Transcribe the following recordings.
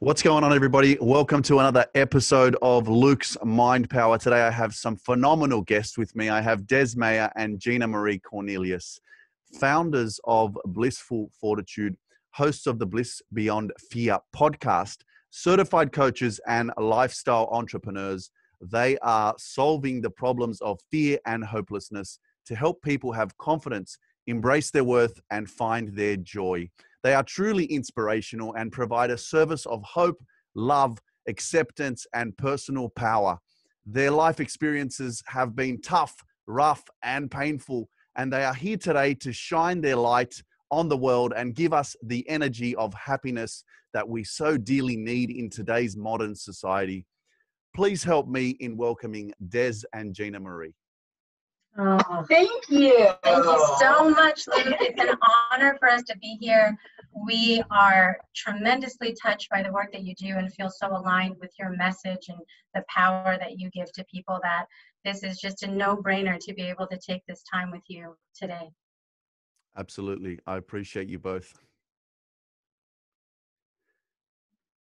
What's going on, everybody? Welcome to another episode of Luke's Mind Power. Today, I have some phenomenal guests with me. I have Dez GinaMarie and GinaMarie Cornelius, founders of Blissful Fourtitude, hosts of the Bliss Beyond F.E.A.R Podcast, certified coaches and lifestyle entrepreneurs. They are solving the problems of fear and hopelessness to help people have confidence, embrace their worth, and find their joy. They are truly inspirational and provide a service of hope, love, acceptance, and personal power. Their life experiences have been tough, rough, and painful, and they are here today to shine their light on the world and give us the energy of happiness that we so dearly need in today's modern society. Please help me in welcoming Dez and GinaMarie. Oh, thank you. Thank you so much, Luke. It's an honor for us to be here. We are tremendously touched by the work that you do and feel so aligned with your message and the power that you give to people that this is just a no-brainer to be able to take this time with you today. Absolutely. I appreciate you both.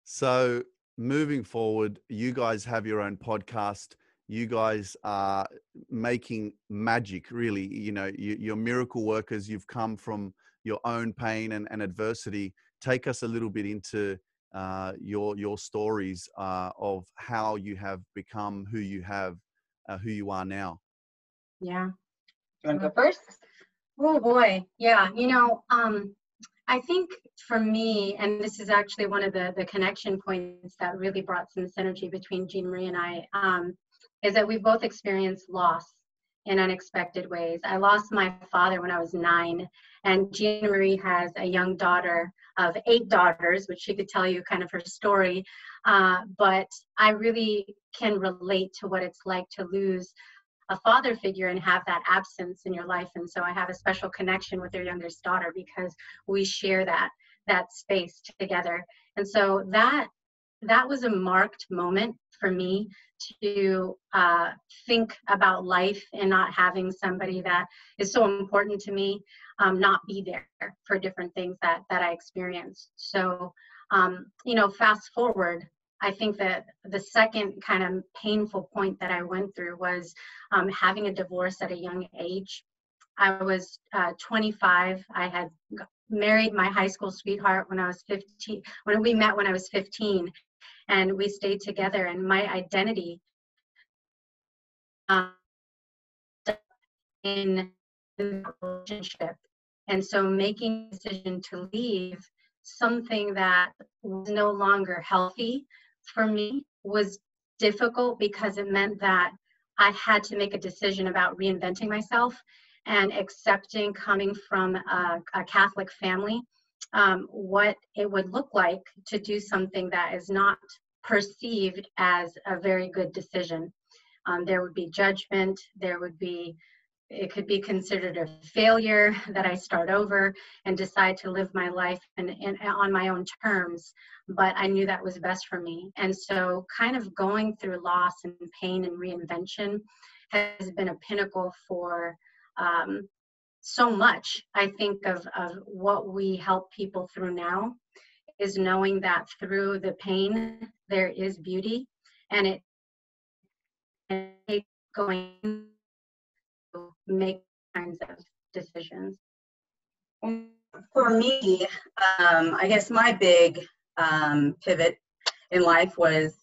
So moving forward, you guys have your own podcast. You guys are making magic, really. You know, you're miracle workers. You've come from your own pain and adversity. Take us a little bit into your stories of how you have become who you are now. Yeah. You want to go first? Oh boy. Yeah. I think for me, and this is actually one of the connection points that really brought some synergy between GinaMarie and I, is that we both experienced loss in unexpected ways. I lost my father when I was 9, and GinaMarie has a young daughter of 8 daughters, which she could tell you kind of her story. But I really can relate to what it's like to lose a father figure and have that absence in your life. And so I have a special connection with their youngest daughter because we share that space together. And so that was a marked moment for me to think about life and not having somebody that is so important to me not be there for different things that I experienced. So, fast forward, I think that the second kind of painful point that I went through was having a divorce at a young age. I was 25. I had married my high school sweetheart when I was 15, when we met when I was 15. And we stayed together, and my identity in the relationship. And so making a decision to leave something that was no longer healthy for me was difficult because it meant that I had to make a decision about reinventing myself and accepting, coming from a Catholic family, what it would look like to do something that is not perceived as a very good decision. There would be judgment. It could be considered a failure that I start over and decide to live my life and on my own terms. But I knew that was best for me. And so kind of going through loss and pain and reinvention has been a pinnacle for so much. I think of what we help people through now is knowing that through the pain, there is beauty, and it takes going to make kinds of decisions. For me, I guess my big pivot in life was,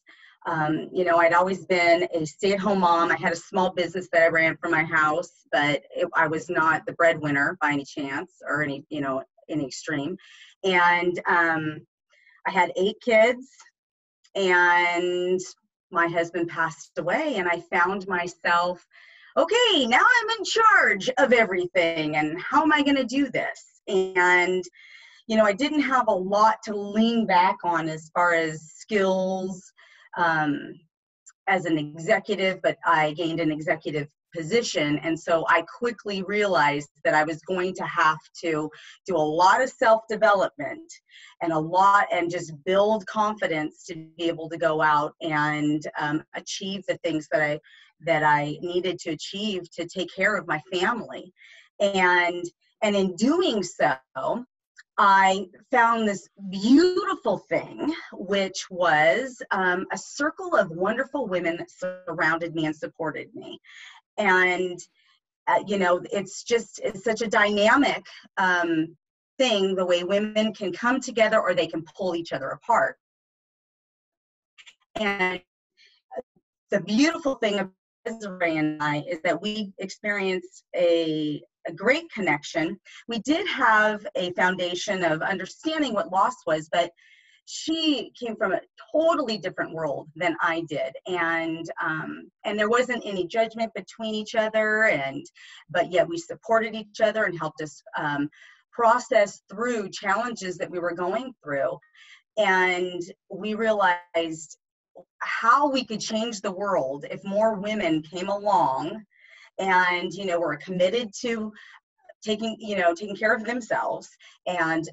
I'd always been a stay-at-home mom. I had a small business that I ran from my house, but I was not the breadwinner by any chance or any extreme. And I had 8 kids, and my husband passed away, and I found myself, okay, now I'm in charge of everything, and how am I going to do this? And, I didn't have a lot to lean back on as far as skills as an executive, but I gained an executive position. And so I quickly realized that I was going to have to do a lot of self-development and just build confidence to be able to go out and achieve the things that I needed to achieve to take care of my family. And in doing so, I found this beautiful thing, which was a circle of wonderful women that surrounded me and supported me. And, it's such a dynamic thing, the way women can come together or they can pull each other apart. And the beautiful thing about Desiree and I is that we experienced a great connection. We did have a foundation of understanding what loss was, but she came from a totally different world than I did, and there wasn't any judgment between each other, but yet we supported each other and helped us process through challenges that we were going through, and we realized how we could change the world if more women came along and were committed to taking care of themselves and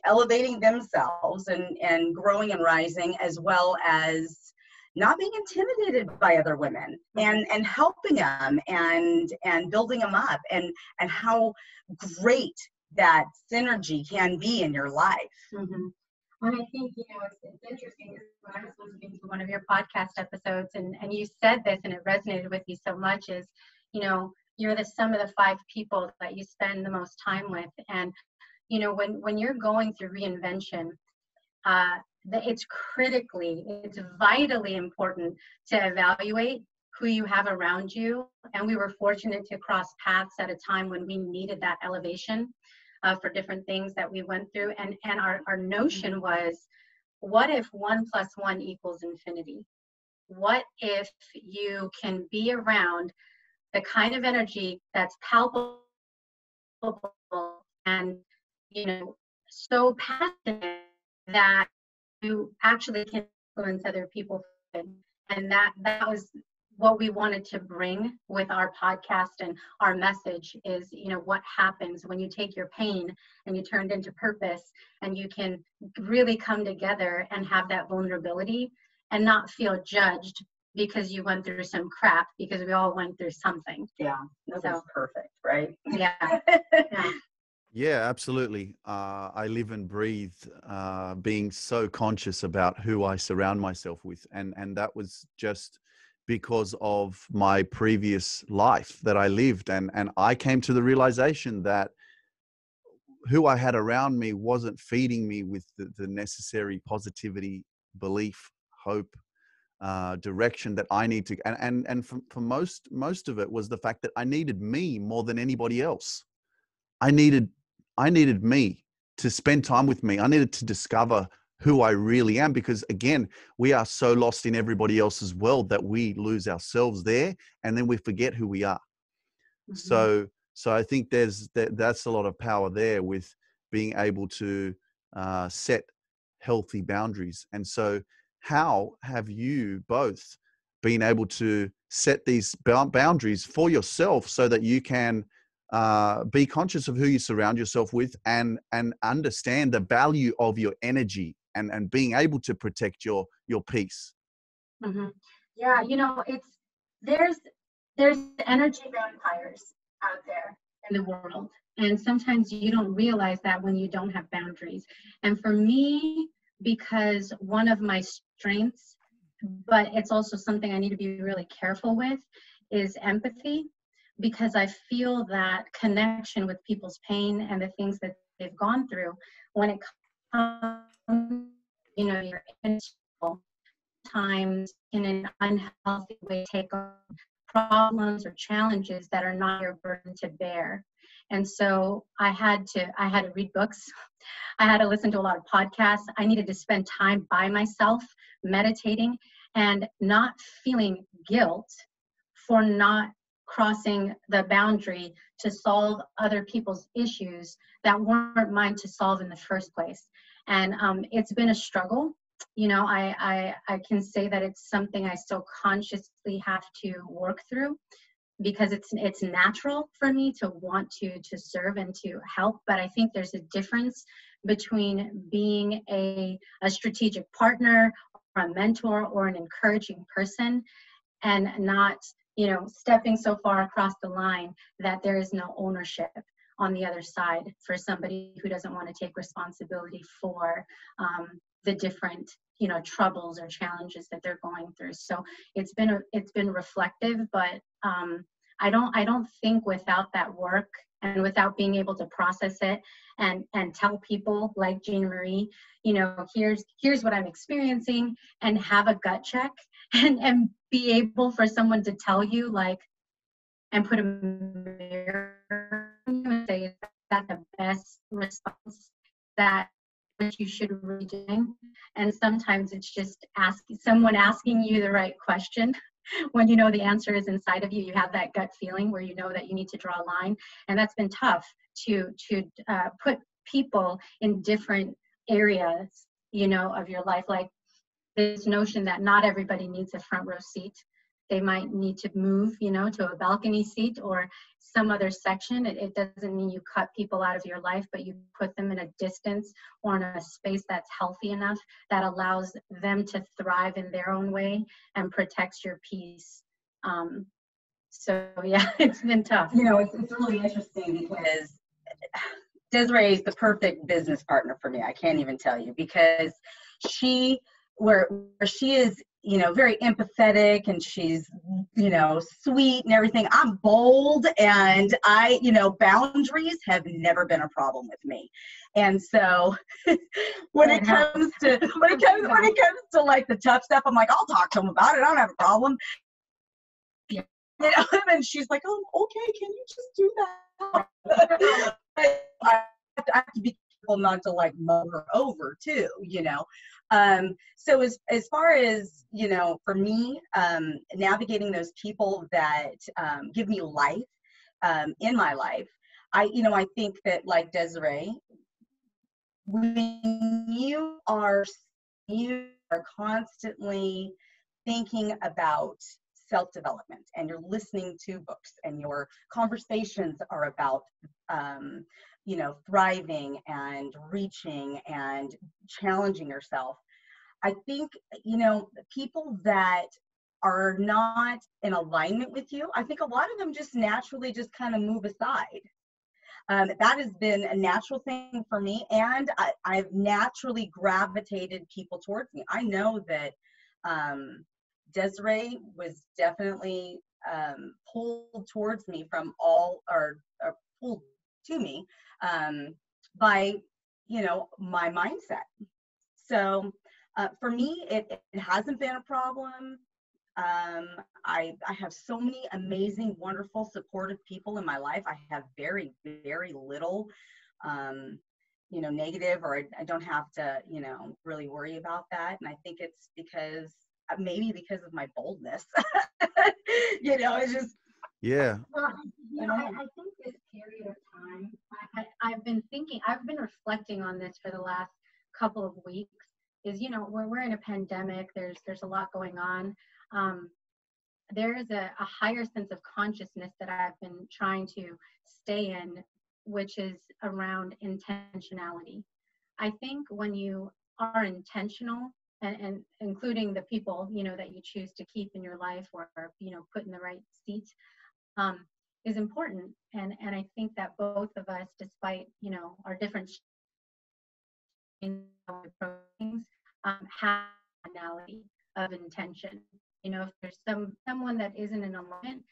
elevating themselves and growing and rising, as well as not being intimidated by other women and helping them and building them up, and how great that synergy can be in your life. Mm-hmm. And I think, it's interesting, when I was listening to one of your podcast episodes, and you said this, and it resonated with you so much, is, you're the sum of the 5 people that you spend the most time with. And, when you're going through reinvention, it's vitally important to evaluate who you have around you. And we were fortunate to cross paths at a time when we needed that elevation for different things that we went through. And our notion was, what if 1 + 1 = infinity? What if you can be around the kind of energy that's palpable and, so passionate that you actually can influence other people? And that was what we wanted to bring with our podcast, and our message is, what happens when you take your pain and you turn it into purpose, and you can really come together and have that vulnerability and not feel judged because you went through some crap, because we all went through something. Yeah, nobody's perfect, right? Yeah. Yeah. Yeah, absolutely. I live and breathe being so conscious about who I surround myself with. And that was just because of my previous life that I lived. And I came to the realization that who I had around me wasn't feeding me with the necessary positivity, belief, hope, direction that I need to. And for most of it was the fact that I needed me more than anybody else. I needed me to spend time with me. I needed to discover who I really am, because again, we are so lost in everybody else's world that we lose ourselves there, and then we forget who we are. Mm-hmm. So I think that's a lot of power there with being able to set healthy boundaries. And so how have you both been able to set these boundaries for yourself so that you can be conscious of who you surround yourself with and understand the value of your energy and being able to protect your peace? Mm-hmm. Yeah, there's energy vampires out there in the world, and sometimes you don't realize that when you don't have boundaries. And for me, because one of my strengths, but it's also something I need to be really careful with, is empathy, because I feel that connection with people's pain and the things that they've gone through, when it comes, you're in times in an unhealthy way take on problems or challenges that are not your burden to bear. And so I had to read books. I had to listen to a lot of podcasts. I needed to spend time by myself, meditating, and not feeling guilt for not crossing the boundary to solve other people's issues that weren't mine to solve in the first place. And it's been a struggle. I can say that it's something I still consciously have to work through, because it's natural for me to want to serve and to help. But I think there's a difference between being a strategic partner or a mentor or an encouraging person, and not stepping so far across the line that there is no ownership. on the other side for somebody who doesn't want to take responsibility for the different, you know, troubles or challenges that they're going through. So it's been reflective, but I don't think without that work and without being able to process it and tell people like GinaMarie, you know, here's what I'm experiencing, and have a gut check and be able for someone to tell you, like, and put a mirror and say, is that the best response that what you should be doing? And sometimes it's just someone asking you the right question. When you know the answer is inside of you, you have that gut feeling where you know that you need to draw a line. And that's been tough to put people in different areas, you know, of your life. Like this notion that not everybody needs a front row seat. They might need to move, you know, to a balcony seat or some other section. It doesn't mean you cut people out of your life, but you put them in a distance or in a space that's healthy enough that allows them to thrive in their own way and protects your peace. So yeah, it's been tough. You know, it's really interesting because Desiree is the perfect business partner for me. I can't even tell you, because where she is, you know, very empathetic, and she's, you know, sweet and everything. I'm bold, and boundaries have never been a problem with me. And so when it comes to like the tough stuff, I'm like, I'll talk to him about it. I don't have a problem. Yeah. You know, and she's like, oh, okay, can you just do that? I have to be careful not to like mow her over too, you know. So as far as, you know, for me, navigating those people that give me life in my life, I think that, like Desiree, when you are constantly thinking about self-development, and you're listening to books, and your conversations are about thriving and reaching and challenging yourself, I think, you know, people that are not in alignment with you, I think a lot of them just naturally just kind of move aside. That has been a natural thing for me, and I've naturally gravitated people towards me. I know that Desiree was definitely pulled towards me from or pulled to me by, you know, my mindset. So for me, it hasn't been a problem. I have so many amazing, wonderful, supportive people in my life. I have very, very little, negative, or I don't have to, you know, really worry about that. And I think it's maybe because of my boldness. You know, it's just. Yeah. Well, you know, I think this period of time, I've been reflecting on this for the last couple of weeks, is, you know, we're in a pandemic, there's a lot going on. There is a higher sense of consciousness that I've been trying to stay in, which is around intentionality. I think when you are intentional, and including the people, you know, that you choose to keep in your life or, you know, put in the right seats, is important. And I think that both of us, despite, you know, our different things, have a personality of intention. You know, if there's someone that isn't in alignment,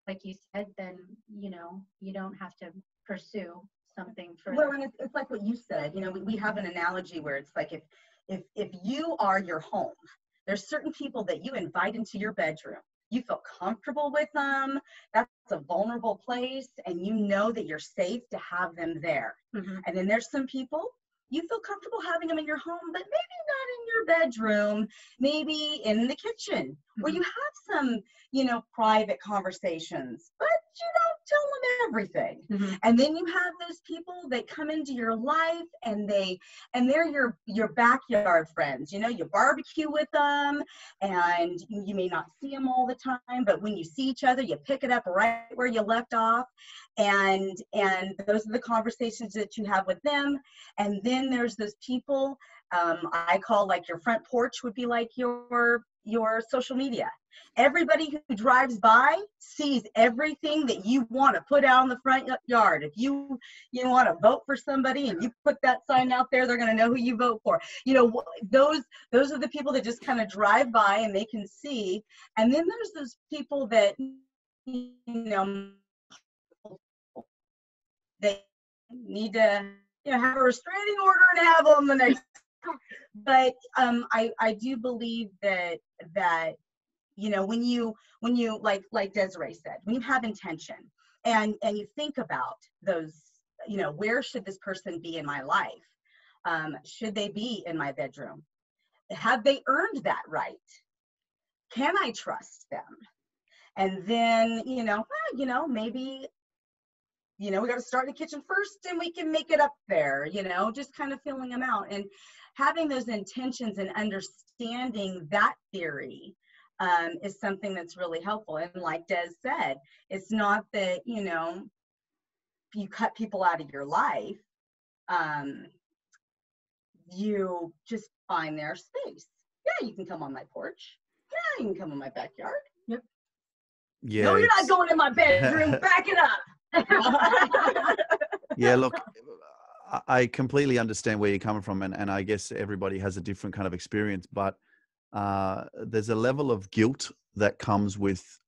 like you said, then, you know, you don't have to pursue something further. Well, and it's like what you said. You know, we have an analogy where it's like if you are your home, there's certain people that you invite into your bedroom. You feel comfortable with them. That's a vulnerable place, and you know that you're safe to have them there. Mm-hmm. And then there's some people you feel comfortable having them in your home, but maybe not in your bedroom, maybe in the kitchen, mm-hmm. where you have some, you know, private conversations, but you don't tell them everything. Mm-hmm. And then you have those people that come into your life, and they're your backyard friends. You know, you barbecue with them, and you may not see them all the time, but when you see each other, you pick it up right where you left off. And those are the conversations that you have with them. And then there's those people I call like your front porch would be like your social media. Everybody who drives by sees everything that you want to put out in the front yard. If you want to vote for somebody and you put that sign out there, they're going to know who you vote for. Those are the people that just kind of drive by and they can see. And then there's those people that, they need to have a restraining order and have them the next. But I do believe that when you like Desiree said, when you have intention and you think about those, where should this person be in my life? Should they be in my bedroom? Have they earned that right? Can I trust them? And then, maybe, we got to start in the kitchen first and we can make it up there, just kind of feeling them out and having those intentions and understanding that theory is something that's really helpful. And like Des said, it's not that, you cut people out of your life. You just find their space. Yeah, you can come on my porch. Yeah, you can come in my backyard. Yep. Yeah. No, you're not going in my bedroom. Back it up. Yeah, look, I completely understand where you're coming from, and I guess everybody has a different kind of experience, but there's a level of guilt that comes with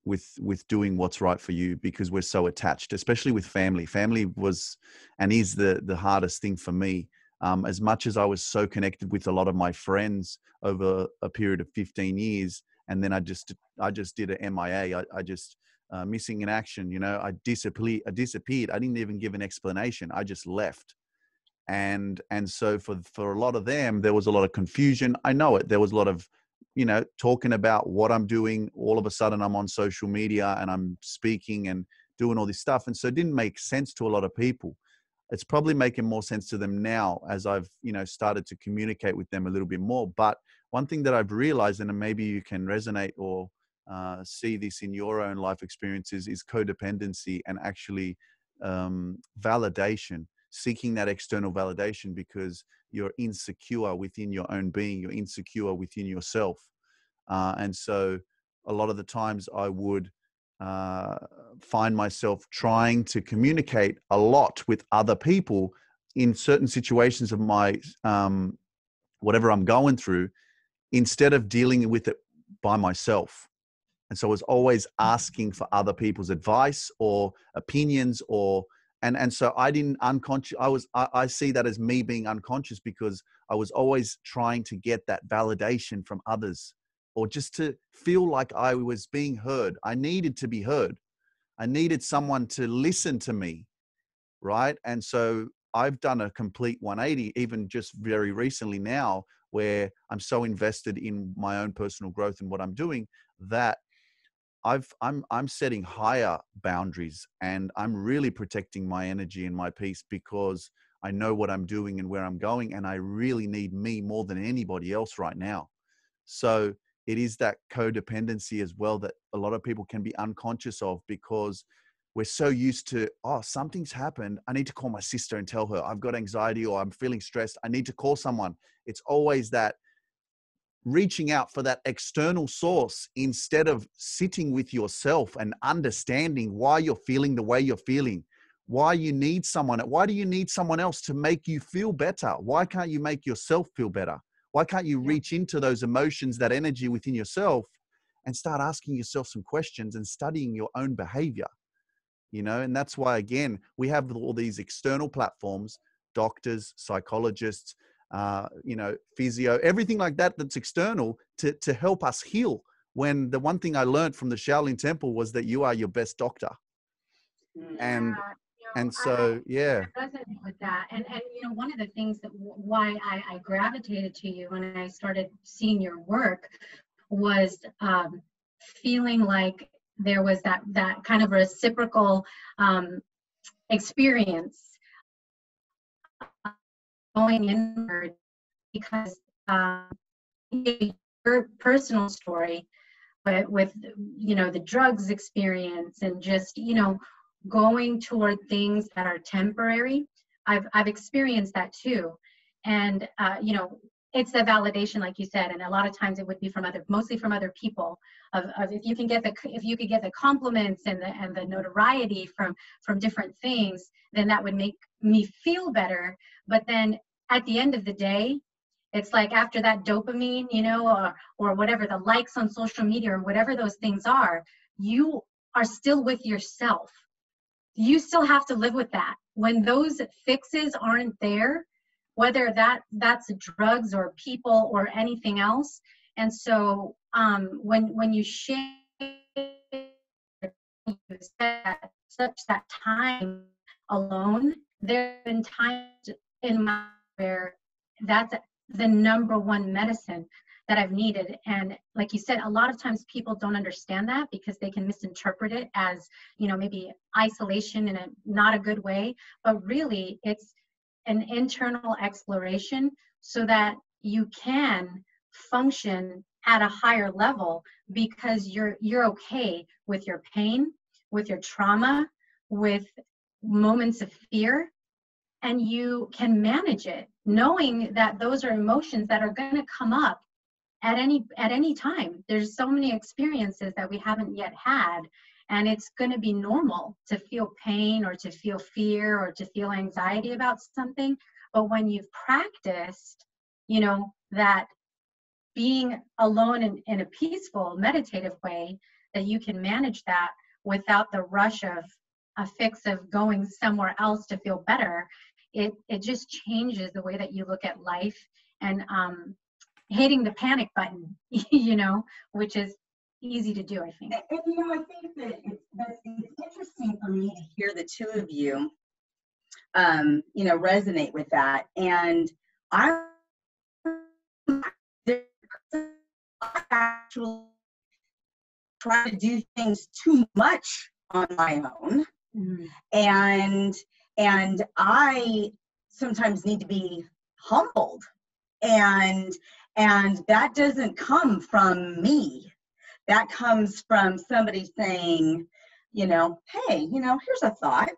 doing what's right for you because we're so attached, especially with family. Family was and is the hardest thing for me. As much as I was so connected with a lot of my friends over a period of 15 years, and then I just did an MIA. I just missing in action. I disappeared. I didn't even give an explanation. I just left. And so for a lot of them, there was a lot of confusion. I know it. There was a lot of, talking about what I'm doing. All of a sudden I'm on social media and I'm speaking and doing all this stuff. And so it didn't make sense to a lot of people. It's probably making more sense to them now as I've, started to communicate with them a little bit more. But one thing that I've realized, and maybe you can resonate or see this in your own life experiences, is codependency and actually validation. Seeking that external validation because you're insecure within your own being, you're insecure within yourself. And so a lot of the times I would find myself trying to communicate a lot with other people in certain situations of my, whatever I'm going through, instead of dealing with it by myself. And so I was always asking for other people's advice or opinions and so I didn't I see that as me being unconscious because I was always trying to get that validation from others or just to feel like I was being heard. I needed to be heard. I needed someone to listen to me, right? And so I've done a complete 180, even just very recently now, where I'm so invested in my own personal growth and what I'm doing that I'm setting higher boundaries and I'm really protecting my energy and my peace because I know what I'm doing and where I'm going. And I really need me more than anybody else right now. So it is that codependency as well that a lot of people can be unconscious of because we're so used to, something's happened. I need to call my sister and tell her I've got anxiety or I'm feeling stressed. I need to call someone. It's always that reaching out for that external source instead of sitting with yourself and understanding why you're feeling the way you're feeling, why you need someone. Why do you need someone else to make you feel better? Why can't you make yourself feel better? Why can't you reach into those emotions, that energy within yourself and start asking yourself some questions and studying your own behavior? And that's why, again, we have all these external platforms, doctors, psychologists, physio, everything like that that's external to help us heal. When the one thing I learned from the Shaolin Temple was that you are your best doctor. And so, I resonate with that. And one of the things that why I gravitated to you when I started seeing your work was feeling like there was that kind of reciprocal experience going inward because your personal story with the drugs experience and just going toward things that are temporary. I've experienced that too, and it's the validation, like you said, and a lot of times it would be mostly from other people. Of if you could get the compliments and the notoriety from different things, then that would make me feel better. But then at the end of the day, it's like after that dopamine, or whatever, the likes on social media or whatever those things are, you are still with yourself. You still have to live with that. When those fixes aren't there, whether that's drugs or people or anything else. And so when you share that time alone, there have been times in my life where that's the number one medicine that I've needed. And like you said, a lot of times people don't understand that because they can misinterpret it as, maybe isolation in a not a good way, but really it's an internal exploration so that you can function at a higher level because you're okay with your pain, with your trauma, with moments of fear, and you can manage it, knowing that those are emotions that are going to come up at any time. There's so many experiences that we haven't yet had, and it's going to be normal to feel pain or to feel fear or to feel anxiety about something. But when you've practiced, that being alone in a peaceful, meditative way, that you can manage that without the rush of a fix of going somewhere else to feel better, it just changes the way that you look at life, and hitting the panic button, which is easy to do, I think. And I think that it's interesting for me to hear the two of you, resonate with that. And I actually try to do things too much on my own. Mm-hmm. And I sometimes need to be humbled. And that doesn't come from me. That comes from somebody saying, hey, here's a thought.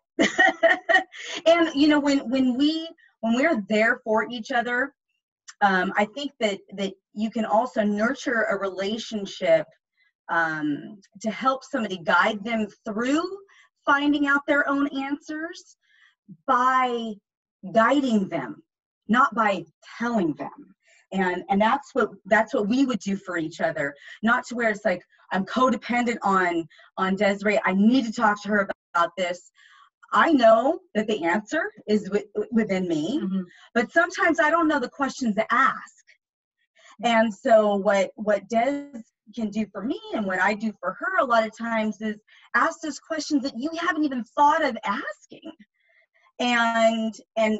And, when we're there for each other, I think that you can also nurture a relationship to help somebody guide them through finding out their own answers by guiding them, not by telling them. And that's what we would do for each other, not to where it's like I'm codependent on Desiree. I need to talk to her about this. I know that the answer is within me, mm-hmm. but sometimes I don't know the questions to ask. And so what Des can do for me and what I do for her a lot of times is ask those questions that you haven't even thought of asking, and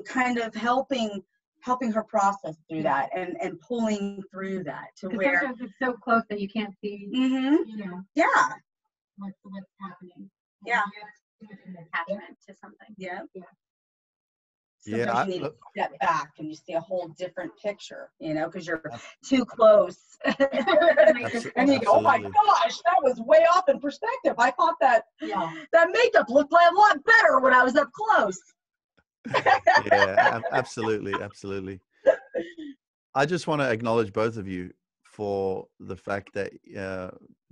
kind of helping her process through that and pulling through that to where sometimes it's so close that you can't see, mm-hmm. Yeah, what's happening. Yeah. An attachment to something. Yeah. Yeah. You need to step back and you see a whole different picture, because you're too close. And you go, oh my gosh, that was way off in perspective. I thought that makeup looked a lot better when I was up close. Yeah, absolutely. I just want to acknowledge both of you for the fact that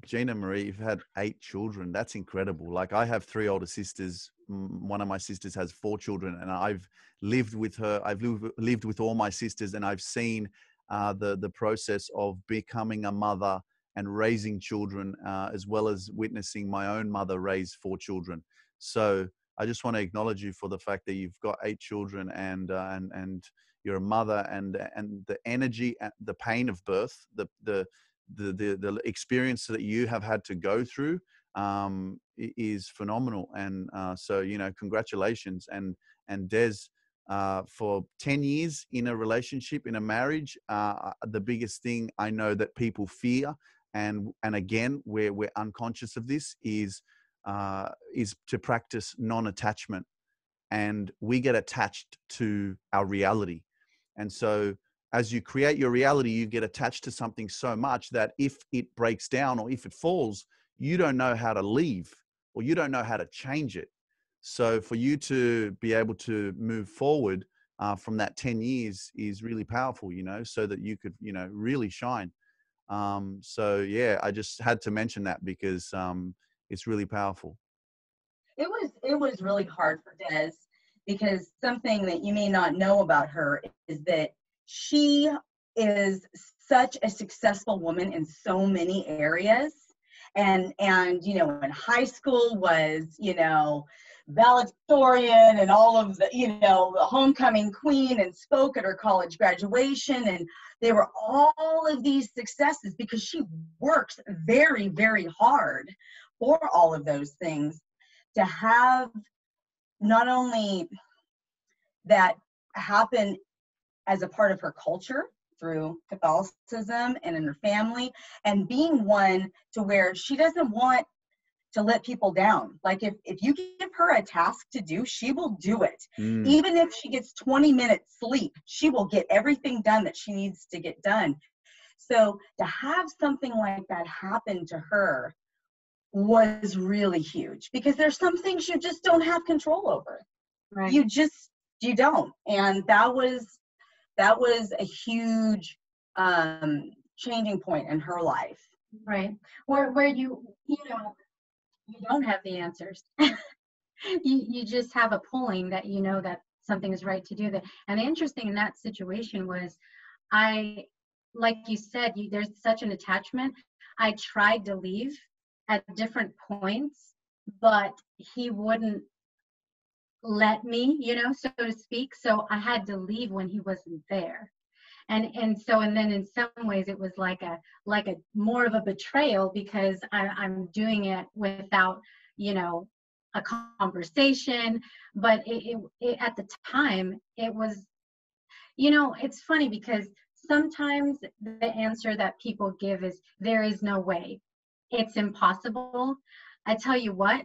GinaMarie, you've had 8 children. That's incredible. Like, I have 3 older sisters. One of my sisters has 4 children, and I've lived with her. I've lived with all my sisters, and I've seen the process of becoming a mother and raising children, as well as witnessing my own mother raise 4 children. So I just want to acknowledge you for the fact that you've got 8 children, and you're a mother, and the energy, the pain of birth, the experience that you have had to go through is phenomenal. And so congratulations. And Des, for 10 years in a relationship, in a marriage, the biggest thing I know that people fear, and again we're unconscious of this, is to practice non-attachment. And we get attached to our reality. And so as you create your reality, you get attached to something so much that if it breaks down or if it falls, you don't know how to leave, or you don't know how to change it. So for you to be able to move forward, from that 10 years is really powerful, you know, so that you could, you know, really shine. So yeah, I just had to mention that because it's really powerful. It was really hard for Dez, because something that you may not know about her is that she is such a successful woman in so many areas. And you know, in high school was, you know, valedictorian and all of the, you know, the homecoming queen, and spoke at her college graduation. And they were all of these successes because she works very, very hard for all of those things. To have not only that happen as a part of her culture through Catholicism and in her family, and being one to where she doesn't want to let people down. Like if you give her a task to do, she will do it. Even if she gets 20 minutes sleep, she will get everything done that she needs to get done. So to have something like that happen to her was really huge, because there's some things you just don't have control over. Right. You don't. And that was a huge changing point in her life. Right. Where you know, you don't have the answers. you just have a pulling that you know that something is right to do that. And the interesting in that situation was, like you said, there's such an attachment. I tried to leave at different points, but he wouldn't let me, you know, so to speak. So I had to leave when he wasn't there. And then in some ways it was like a more of a betrayal, because I'm doing it without, you know, a conversation. But it at the time it was, you know, it's funny because sometimes the answer that people give is there is no way. It's impossible. I tell you what,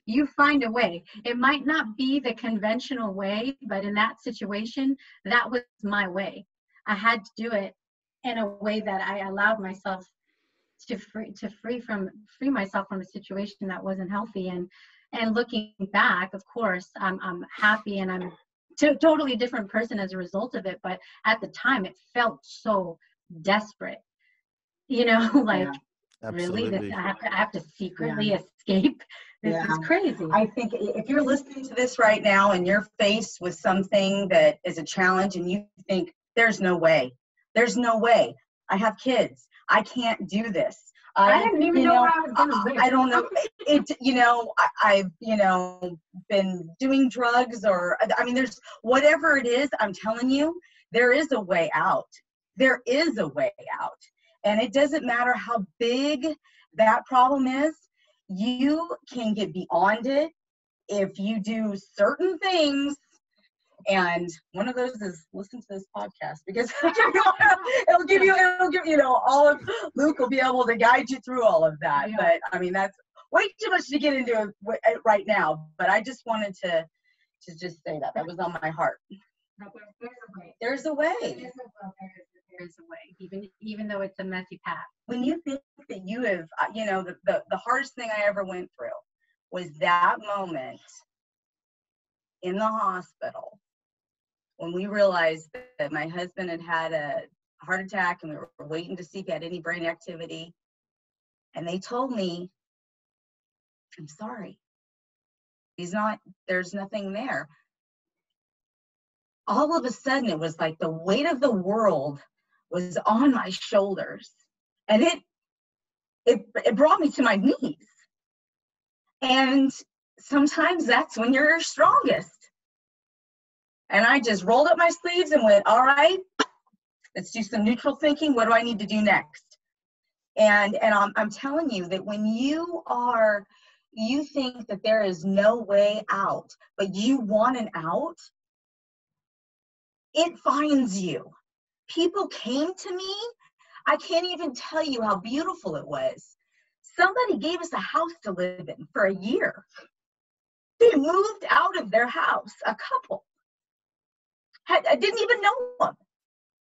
you find a way. It might not be the conventional way, but in that situation, that was my way. I had to do it in a way that I allowed myself to free myself from a situation that wasn't healthy. And looking back, of course, I'm happy, and I'm a totally different person as a result of it. But at the time, it felt so desperate, you know, like. Yeah. Really, I have to secretly escape. This is crazy. I think if you're listening to this right now and you're faced with something that is a challenge and you think there's no way, I have kids, I can't do this. I didn't even know where I was going to live. I don't know. You know, I've, you know, been doing drugs, or, I mean, there's whatever it is, I'm telling you, there is a way out. There is a way out. And it doesn't matter how big that problem is, you can get beyond it if you do certain things. And one of those is listen to this podcast, because it'll give you, you know, all of Luke will be able to guide you through all of that. Yeah. But I mean, that's way too much to get into right now. But I just wanted to just say that was on my heart. There's a way. There is a way, even though it's a messy path. When you think that you have, you know, the hardest thing I ever went through was that moment in the hospital when we realized that my husband had a heart attack and we were waiting to see if he had any brain activity. And they told me, I'm sorry, there's nothing there. All of a sudden, it was like the weight of the world was on my shoulders, and it brought me to my knees. And sometimes that's when you're your strongest. And I just rolled up my sleeves and went, all right, let's do some neutral thinking. What do I need to do next? And I'm telling you that when you think that there is no way out, but you want an out, it finds you. People came to me. I can't even tell you how beautiful it was. Somebody gave us a house to live in for a year. They moved out of their house, a couple. I didn't even know them.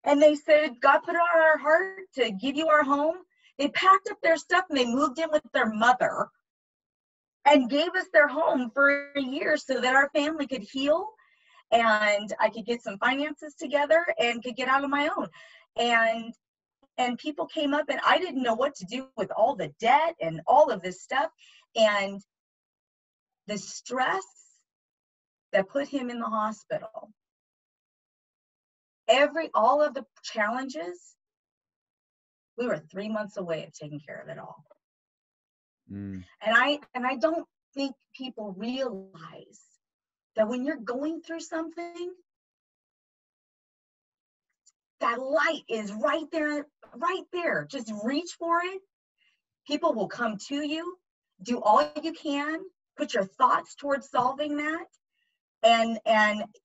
And they said, God put it on our heart to give you our home. They packed up their stuff and they moved in with their mother and gave us their home for a year so that our family could heal. and I could get some finances together and could get out on my own. And people came up and I didn't know what to do with all the debt and all of this stuff. And the stress that put him in the hospital, all of the challenges, we were 3 months away of taking care of it all. And I don't think people realize that when you're going through something, that light is right there, right there. Just reach for it. People will come to you. Do all you can. Put your thoughts towards solving that. And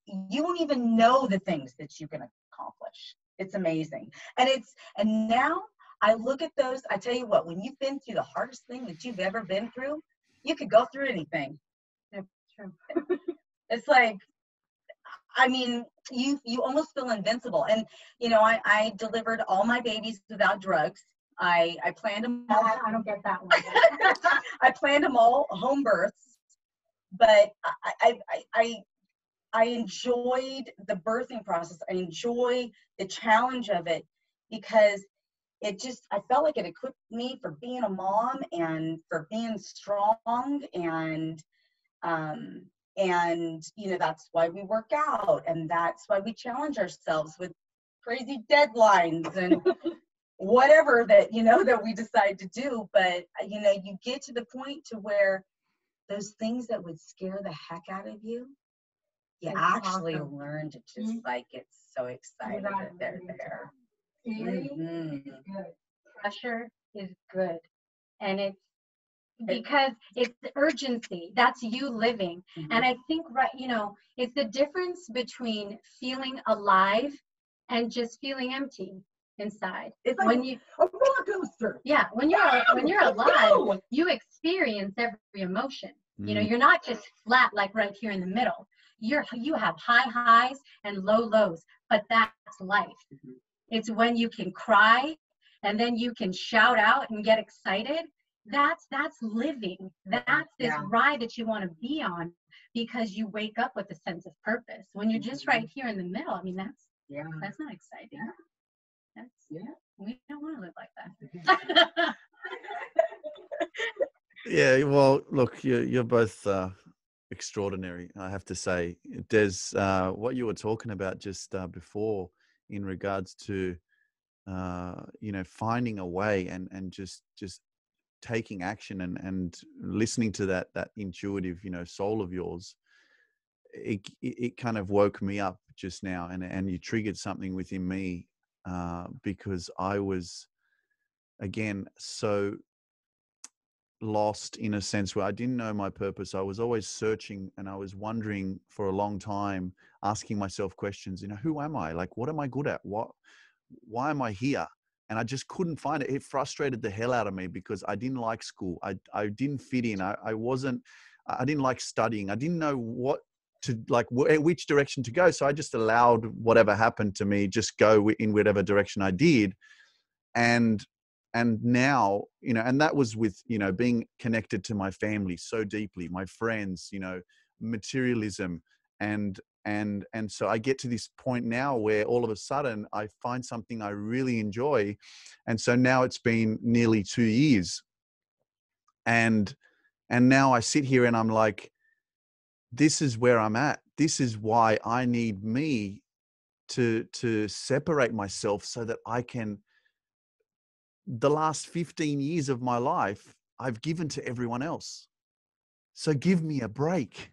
you won't even know the things that you can accomplish. It's amazing. And now I look at those. I tell you what, when you've been through the hardest thing that you've ever been through, you could go through anything. That's true. It's like, I mean, you almost feel invincible. And, you know, I delivered all my babies without drugs. I planned them all. I don't get that one. I planned them all home births, but I enjoyed the birthing process. I enjoy the challenge of it because I felt like it equipped me for being a mom and for being strong and, you know, that's why we work out and that's why we challenge ourselves with crazy deadlines and whatever that, you know, that we decide to do. But, you know, you get to the point to where those things that would scare the heck out of you, you actually learn to just like get so excited that they're there. Theory is good. Pressure is good. And it's because it's urgency. That's you living. And I think, right, you know, it's the difference between feeling alive and just feeling empty inside. It's like when you a roller coaster. Yeah, when you're alive, you experience every emotion. You know, you're not just flat like right here in the middle. You have high highs and low lows, but that's life. It's when you can cry and then you can shout out and get excited. That's living. That's this ride that you want to be on because you wake up with a sense of purpose. When you're just right here in the middle, I mean, that's not exciting. We don't want to live like that. Yeah, well, look, you're both extraordinary, I have to say. Des, what you were talking about just before in regards to, you know, finding a way and just taking action and listening to that intuitive, you know, soul of yours, it kind of woke me up just now, and you triggered something within me because I was, again, so lost in a sense where I didn't know my purpose. I was always searching and I was wondering for a long time, asking myself questions, you know, who am I? Like, what am I good at? Why am I here? And I just couldn't find it. It frustrated the hell out of me because I didn't like school. I didn't fit in. I didn't like studying. I didn't know what to like, which direction to go. So I just allowed whatever happened to me, just go in whatever direction I did. And now, you know, and that was with, you know, being connected to my family so deeply, my friends, you know, materialism. And so I get to this point now where all of a sudden I find something I really enjoy. And so now it's been nearly 2 years. And now I sit here and I'm like, this is where I'm at. This is why I need me to separate myself so that I can, the last 15 years of my life, I've given to everyone else. So give me a break.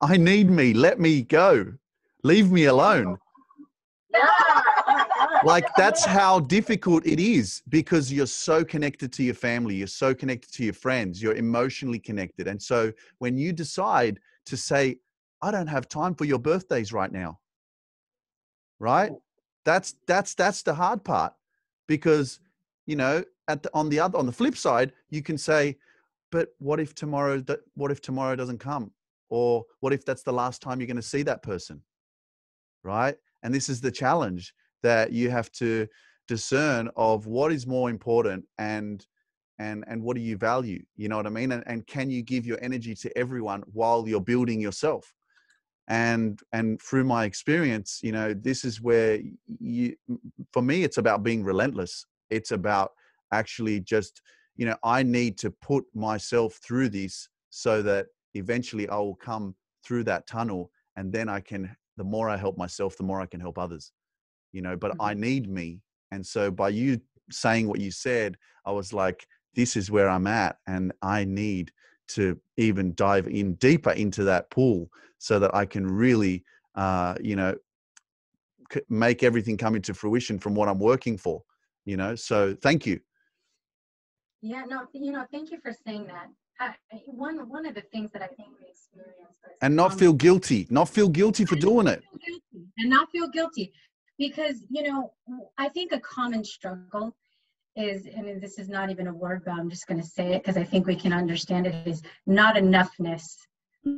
I need me. Let me go. Leave me alone. Like, that's how difficult it is because you're so connected to your family. You're so connected to your friends. You're emotionally connected. And so when you decide to say, I don't have time for your birthdays right now, right? That's the hard part because, you know, on the flip side, you can say, but what if tomorrow doesn't come? Or what if that's the last time you're going to see that person? Right? And this is the challenge that you have to discern of what is more important and what do you value? You know what I mean? And can you give your energy to everyone while you're building yourself? And through my experience, you know, this is where for me, it's about being relentless. It's about actually just, you know, I need to put myself through this so that eventually I will come through that tunnel, and then the more I help myself, the more I can help others, you know, but I need me. And so by you saying what you said, I was like, this is where I'm at, and I need to even dive in deeper into that pool so that I can really, you know, make everything come into fruition from what I'm working for, you know? So thank you. Yeah, no, you know, thank you for saying that. One of the things that I think we experience was, And not feel guilty for doing it. And not feel guilty, because, you know, I think a common struggle is, and this is not even a word, but I'm just going to say it because I think we can understand it, is not enoughness.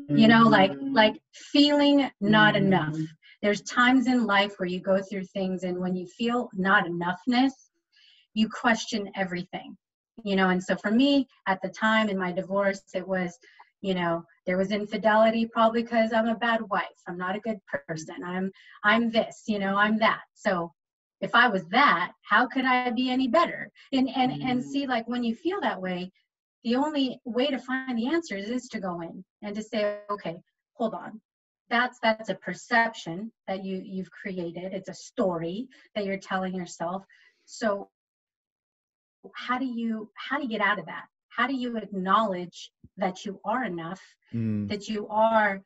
You know, like feeling not enough. There's times in life where you go through things, and when you feel not enoughness, you question everything, you know. And so for me at the time in my divorce, it was, you know, there was infidelity, probably because I'm a bad wife, I'm not a good person, I'm this, you know, I'm that. So if I was that, how could I be any better? And see, like, when you feel that way, the only way to find the answers is to go in and to say, okay, hold on. That's a perception that you've created. It's a story that you're telling yourself. So how do you get out of that? How do you acknowledge that you are enough, that you are,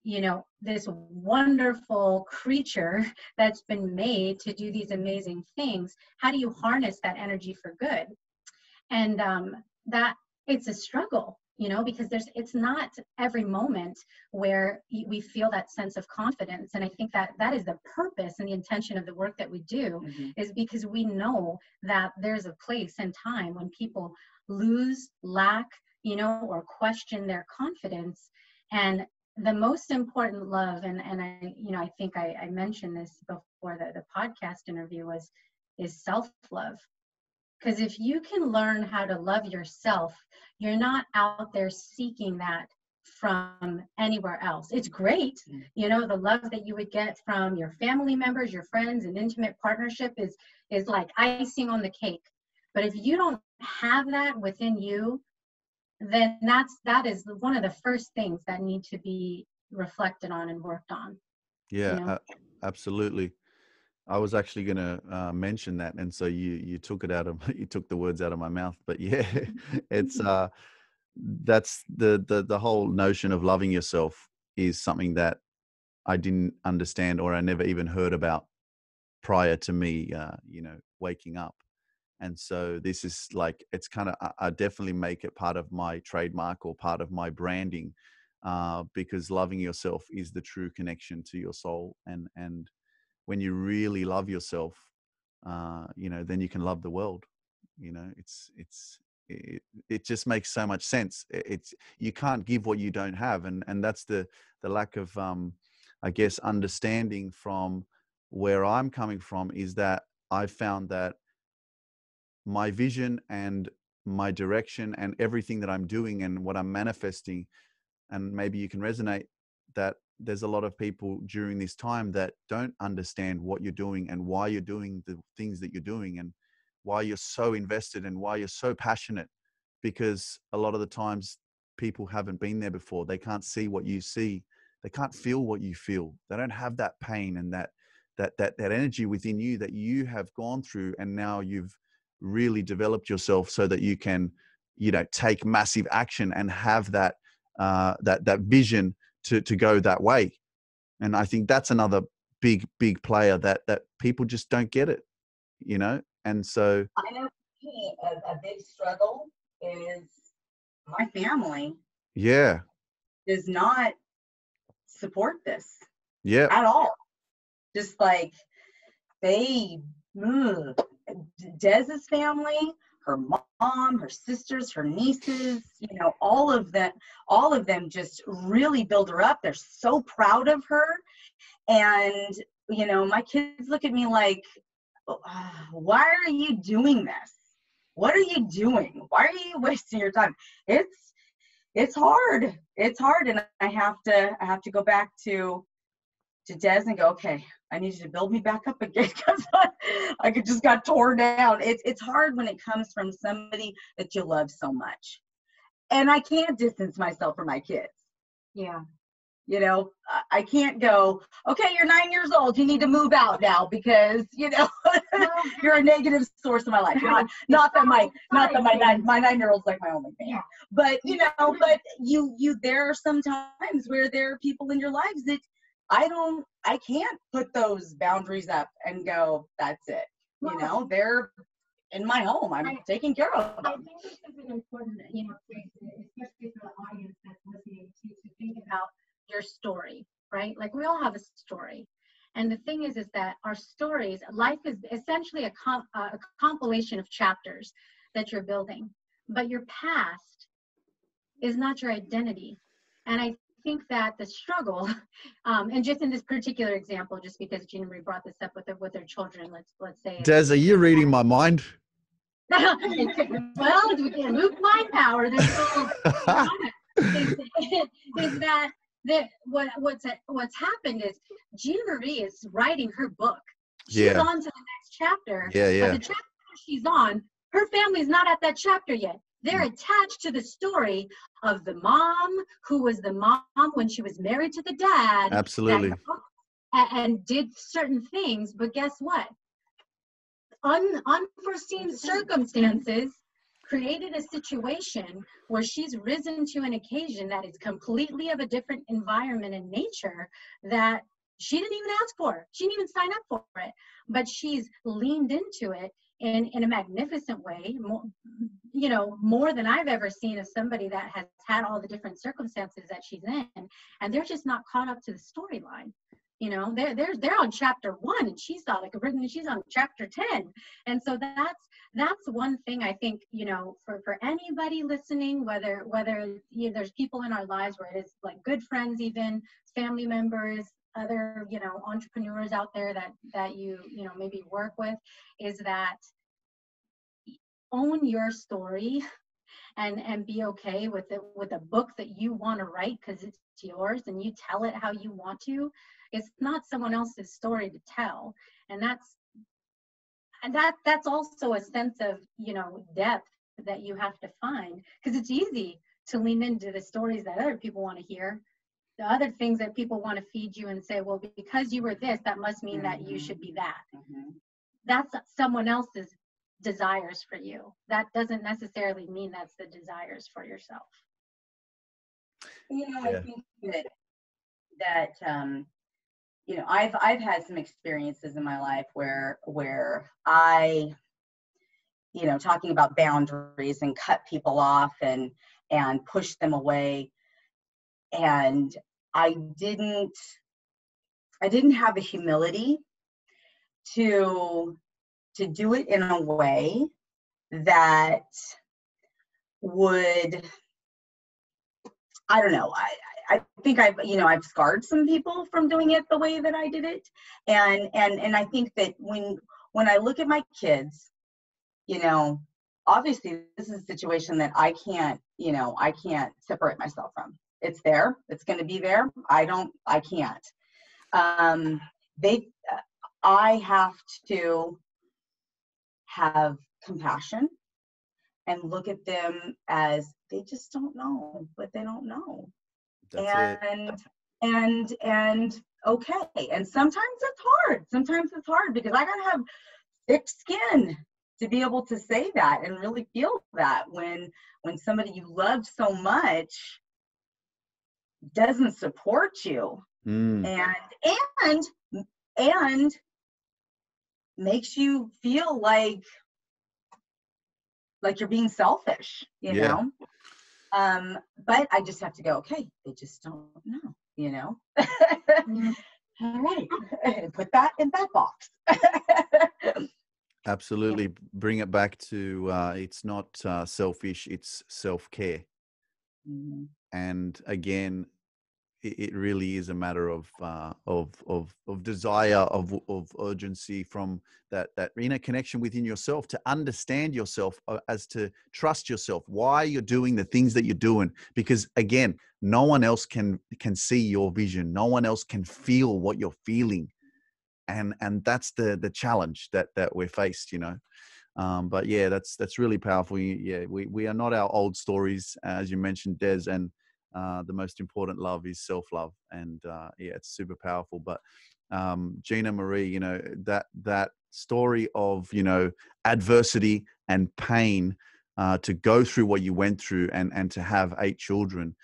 you know, this wonderful creature that's been made to do these amazing things? How do you harness that energy for good? And that it's a struggle, you know, because it's not every moment where we feel that sense of confidence. And I think that is the purpose and the intention of the work that we do, is because we know that there's a place and time when people lose, lack, you know, or question their confidence. And the most important love, and I, you know, I think I mentioned this before the podcast interview, is self-love. Because if you can learn how to love yourself, you're not out there seeking that from anywhere else. It's great, you know, the love that you would get from your family members, your friends, and intimate partnership is like icing on the cake. But if you don't have that within you, then that is one of the first things that need to be reflected on and worked on. Yeah, you know? absolutely. I was actually going to mention that, and so you took it you took the words out of my mouth. But yeah, it's that's the whole notion of loving yourself is something that I didn't understand, or I never even heard about prior to me, you know, waking up. And so this is like, it's kind of, I definitely make it part of my trademark or part of my branding, because loving yourself is the true connection to your soul. And when you really love yourself, you know, then you can love the world. You know, it just makes so much sense. You can't give what you don't have. And that's the lack of, I guess, understanding from where I'm coming from, is that I found that my vision and my direction and everything that I'm doing and what I'm manifesting, and maybe you can resonate, that there's a lot of people during this time that don't understand what you're doing and why you're doing the things that you're doing and why you're so invested and why you're so passionate, because a lot of the times people haven't been there before. They can't see what you see. They can't feel what you feel. They don't have that pain and that energy within you that you have gone through, and now you've really developed yourself so that you can, you know, take massive action and have that that vision to go that way. And I think that's another big player that people just don't get it, you know. And so I know a big struggle is my family does not support this at all. Just like Dez's family, her mom, her sisters, her nieces, you know, all of them just really build her up. They're so proud of her. And, you know, my kids look at me like, why are you doing this? What are you doing? Why are you wasting your time? It's it's hard. It's hard. And I have to go back to Dez and go, okay, I need you to build me back up again, because I just got torn down. It's hard when it comes from somebody that you love so much. And I can't distance myself from my kids. Yeah. You know, I can't go, okay, you're 9 years old, you need to move out now because, you know, you're a negative source of my life. Not that my 9-year-old's like my only fan. Yeah. But, you know, there are some times where there are people in your lives that I can't put those boundaries up and go, that's it. You know, they're in my home. I'm taking care of them. I think this is an important, you know, especially for the audience that's listening to think about your story, right? Like, we all have a story. And the thing is that our stories, life is essentially a compilation of chapters that you're building, but your past is not your identity. And I think that the struggle, and just in this particular example, just because GinaMarie brought this up with her children, let's say. Des, are you reading my mind? Well, we can move mind power. There's is that what's happened is GinaMarie is writing her book. She's on to the next chapter. But the chapter she's on, her family's not at that chapter yet. They're attached to the story of the mom who was the mom when she was married to the dad. Absolutely. And did certain things, but guess what? Unforeseen circumstances created a situation where she's risen to an occasion that is completely of a different environment and nature that she didn't even ask for. She didn't even sign up for it, but she's leaned into it in a magnificent way, more than I've ever seen of somebody that has had all the different circumstances that she's in, and they're just not caught up to the storyline. You know, they're on chapter 1, and she's on chapter 10. And so that's one thing I think, you know, for anybody listening, whether there's people in our lives where it is like good friends, even family members, other, you know, entrepreneurs out there that you know, maybe work with, is that own your story and be okay with it, with a book that you want to write because it's yours and you tell it how you want to. It's not someone else's story to tell. And that's also a sense of, you know, depth that you have to find, because it's easy to lean into the stories that other people want to hear, the other things that people want to feed you and say, well, because you were this, that must mean that you should be that. That's someone else's desires for you. That doesn't necessarily mean that's the desires for yourself. You know, I think that you know, I've had some experiences in my life where I, you know, talking about boundaries and cut people off and push them away, and I didn't have the humility to do it in a way that would, I don't know, I think I've scarred some people from doing it the way that I did it. And I think that when I look at my kids, you know, obviously this is a situation that I can't separate myself from. It's there, it's going to be there. I can't. I have to have compassion and look at them as they just don't know what they don't know. And okay. And sometimes it's hard because I gotta have thick skin to be able to say that and really feel that when somebody you love so much doesn't support you and makes you feel like you're being selfish, you know? But I just have to go, okay, they just don't know, you know? All right, put that in that box. Absolutely. Bring it back to, it's not selfish, it's self-care. And again, it really is a matter of desire, of urgency, from that inner connection within yourself, to understand yourself, as to trust yourself, why you're doing the things that you're doing. Because again, no one else can see your vision. No one else can feel what you're feeling. And that's the challenge that we're faced, but yeah, that's really powerful. Yeah, we are not our old stories, as you mentioned, Des, and the most important love is self-love. And yeah, it's super powerful. But GinaMarie, that story of adversity and pain, to go through what you went through, and to have 8 children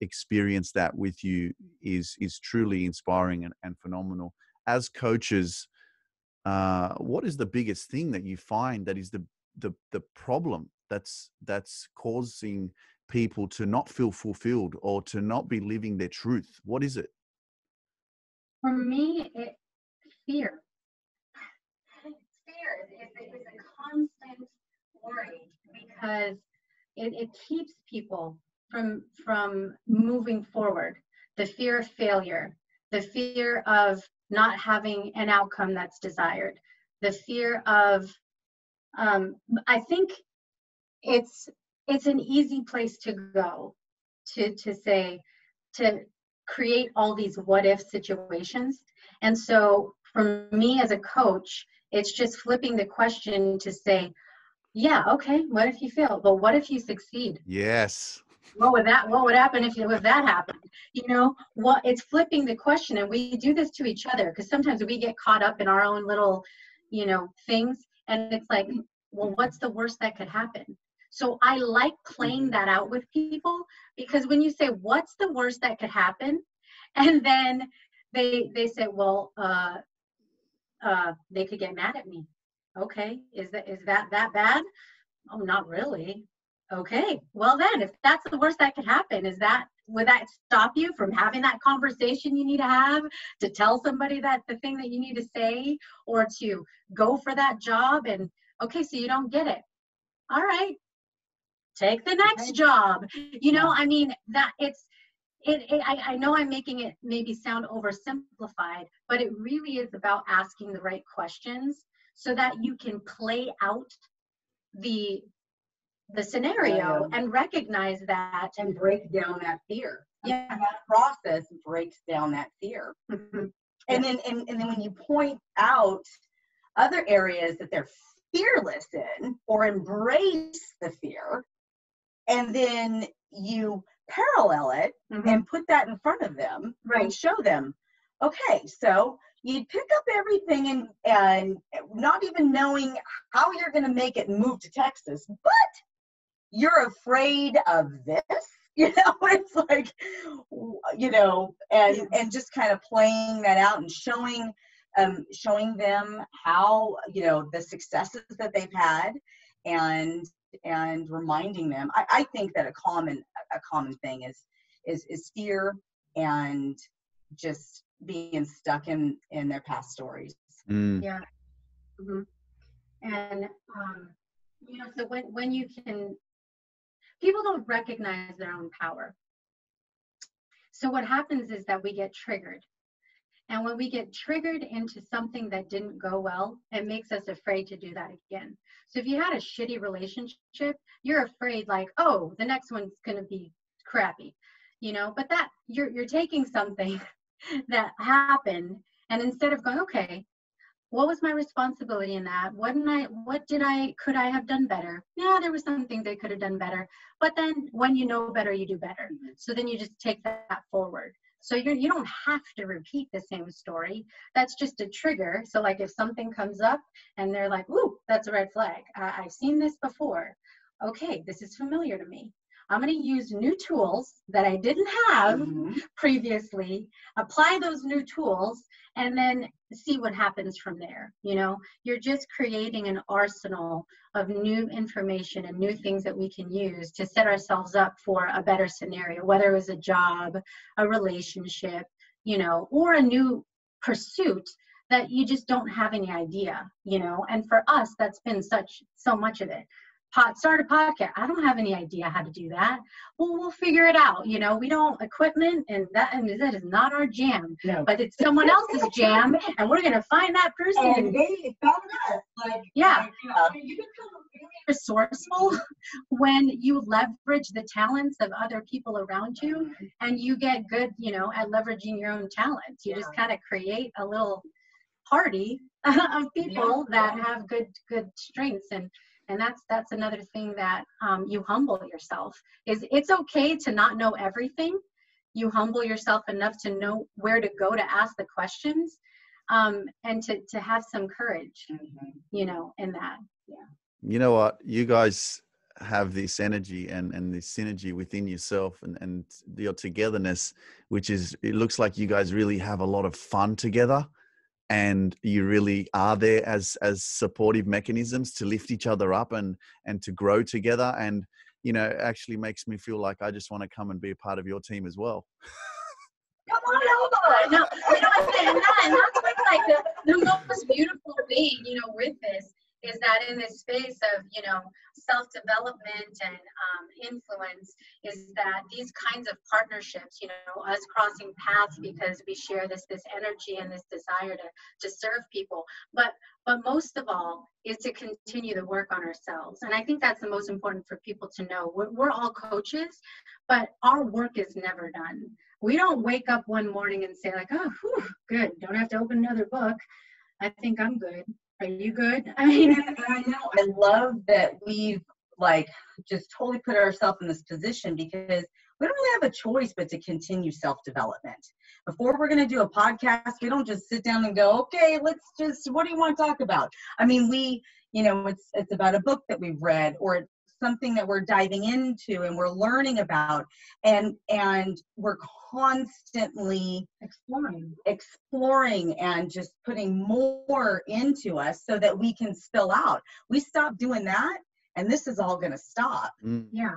experience that with you is truly inspiring and phenomenal. As coaches, what is the biggest thing that you find that is the problem that's causing people to not feel fulfilled, or to not be living their truth? What is it? For me, it's fear. Fear is a constant worry, because it keeps people from moving forward. The fear of failure, the fear of not having an outcome that's desired, the fear of, I think it's an easy place to go to say, to create all these what if situations. And so for me as a coach, it's just flipping the question to say, yeah, okay, what if you fail? But what if you succeed? Yes. What would happen if that happened? It's flipping the question. And we do this to each other, because sometimes we get caught up in our own little, things. And it's like, well, what's the worst that could happen? So I like playing that out with people, because when you say, what's the worst that could happen? And then they say, well, they could get mad at me. Okay, is that bad? Oh, not really. Okay, well then, if that's the worst that could happen, would that stop you from having that conversation you need to have, to tell somebody that the thing that you need to say, or to go for that job? And okay, so you don't get it. All right, take the next job. I mean, that I know I'm making it maybe sound oversimplified, but it really is about asking the right questions so that you can play out the scenario and recognize that, and break down that fear. Yeah, that process breaks down that fear. Mm-hmm. And then when you point out other areas that they're fearless in, or embrace the fear, and then you parallel it, Mm-hmm. and put that in front of them, Right. and show them, okay, so you'd pick up everything and not even knowing how you're going to make it move to Texas, but you're afraid of this, it's like, and just kind of playing that out, and showing them how, the successes that they've had, and reminding them. I think that a common thing is fear, and just being stuck in their past stories. Yeah. Mm-hmm. And so when you can, people don't recognize their own power. So what happens is that we get triggered. And when we get triggered into something that didn't go well, it makes us afraid to do that again. So if you had a shitty relationship, you're afraid, like, oh, the next one's going to be crappy, but that you're taking something that happened, and instead of going, okay, what was my responsibility in that? Could I have done better? Yeah, there were some things I could have done better. But then when you know better, you do better. So then you just take that forward. So you don't have to repeat the same story. That's just a trigger. So like if something comes up and they're like, ooh, that's a red flag. I've seen this before. Okay, this is familiar to me. I'm going to use new tools that I didn't have previously, apply those new tools, and then see what happens from there. You're just creating an arsenal of new information and new things that we can use to set ourselves up for a better scenario, whether it was a job, a relationship, or a new pursuit that you just don't have any idea, and for us, that's been so much of it. start a podcast. I don't have any idea how to do that. Well, we'll figure it out. You know, we don't equipment and that is not our jam, No. but it's someone else's jam, and we're going to find that person. And they found us. Yeah. You become really resourceful when you leverage the talents of other people around you, and you get good, you know, at leveraging your own talents. You just kind of create a little party of people that have good strengths, and that's another thing that you humble yourself. Is it's okay to not know everything. You humble yourself enough to know where to go to ask the questions, and to have some courage, you know, in that. Yeah. You know what? You guys have this energy and this synergy within yourself and your togetherness, which is, it looks like you guys really have a lot of fun together. And you really are there as supportive mechanisms to lift each other up and to grow together. And, you know, it actually makes me feel like I just want to come and be a part of your team as well. Come on over. No, you know what I'm saying? And that's what's like the most beautiful thing, you know, with this is that in this space of, you know, self-development and influence, is that these kinds of partnerships, you know, us crossing paths because we share this energy and this desire to serve people, but most of all is to continue the work on ourselves. And I think that's the most important for people to know. We're all coaches, but our work is never done. We don't wake up one morning and say like, oh, whew, good, don't have to open another book. I think I'm good. Are you good? I mean, I know. I love that we've like just totally put ourselves in this position, because we don't really have a choice but to continue self-development. Before we're going to do a podcast, we don't just sit down and go, okay, what do you want to talk about? I mean, you know, it's about a book that we've read, or it's something that we're diving into and we're learning about, and we're constantly exploring and just putting more into us so that we can spill out. We stop doing that, and this is all going to stop. Yeah,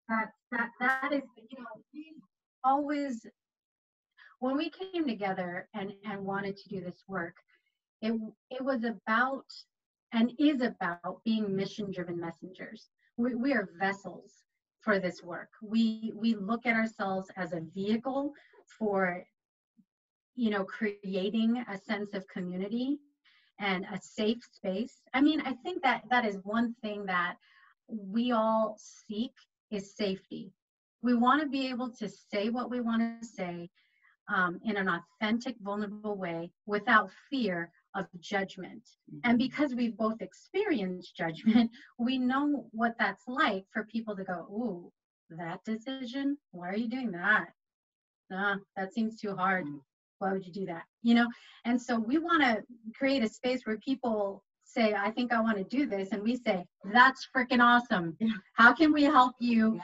that is, you know, we always, when we came together and wanted to do this work, it was about and is about being mission-driven messengers. We are vessels for this work. We look at ourselves as a vehicle for, you know, creating a sense of community and a safe space. I mean, I think that is one thing that we all seek, is safety. We want to be able to say what we want to say in an authentic, vulnerable way without fear of judgment. And because we've both experienced judgment, we know what that's like for people to go, ooh, that decision? Why are you doing that? That seems too hard. Why would you do that? You know? And so we want to create a space where people say, I think I want to do this. And we say, that's freaking awesome. How can we help you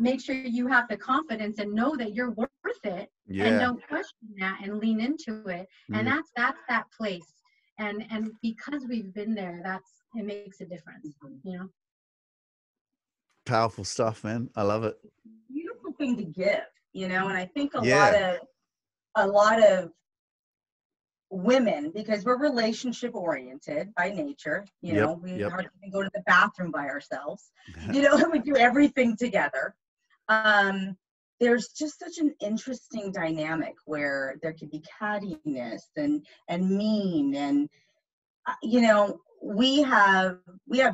make sure you have the confidence and know that you're worth it, and don't question that and lean into it. And that's that place. And because we've been there, it makes a difference, you know? Powerful stuff, man. I love it. Beautiful thing to give, you know, and I think a lot of women, because we're relationship oriented by nature, you know, we hardly even go to the bathroom by ourselves, you know, we do everything together. There's just such an interesting dynamic where there could be cattiness and mean, and you know, we have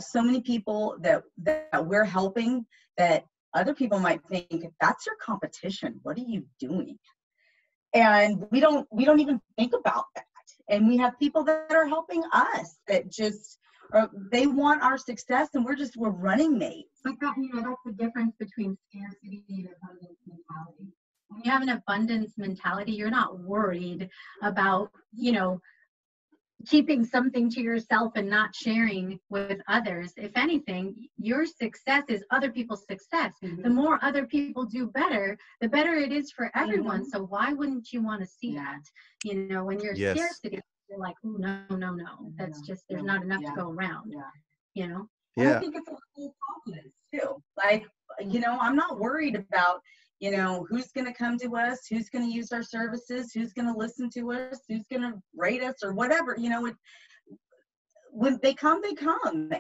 so many people that we're helping that other people might think, that's your competition, what are you doing? And we don't even think about that. And we have people that are helping us that just they want our success, and we're running mates. But that, you know, that's the difference between scarcity and abundance mentality. When you have an abundance mentality, you're not worried about, you know, keeping something to yourself and not sharing with others. If anything, your success is other people's success. The more other people do better, the better it is for everyone. So why wouldn't you want to see that? You know, when you're scarcity, you're like, oh, no. That's just, there's not enough to go around, you know? And I think it's a little confidence too. Like, you know, I'm not worried about, you know, who's going to come to us, who's going to use our services, who's going to listen to us, who's going to rate us or whatever, you know, when they come,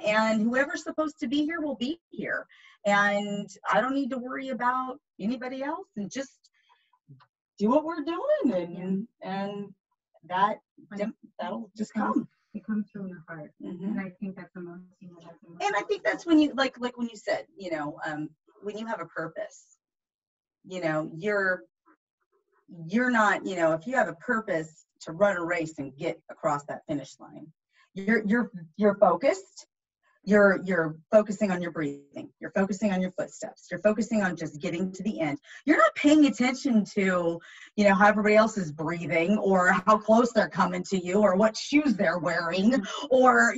and whoever's supposed to be here will be here. And I don't need to worry about anybody else, and just do what we're doing, and that'll just come. It comes from your heart. And I think that's the most, and I think that's when you, like when you said, when you have a purpose, you're not, if you have a purpose to run a race and get across that finish line, you're focused. You're focusing on your breathing. You're focusing on your footsteps. You're focusing on just getting to the end. You're not paying attention to, how everybody else is breathing, or how close they're coming to you, or what shoes they're wearing, or,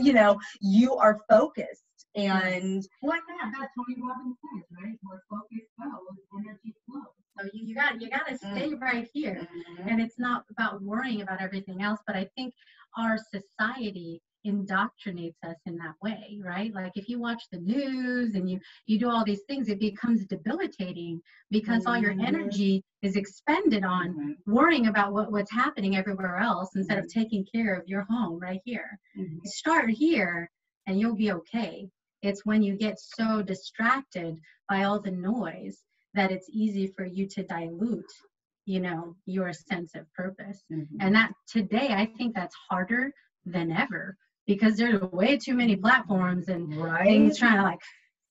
you are focused. And like that Tony Robbins says, right? Where focus goes, energy flows. So you gotta stay right here. And it's not about worrying about everything else, but I think our society indoctrinates us in that way, right? Like if you watch the news and you do all these things, it becomes debilitating, because all your energy is expended on worrying about what's happening everywhere else, instead of taking care of your home right here. Start here and you'll be okay. It's when you get so distracted by all the noise that it's easy for you to dilute, your sense of purpose. And that today, I think that's harder than ever, because there's way too many platforms and things trying to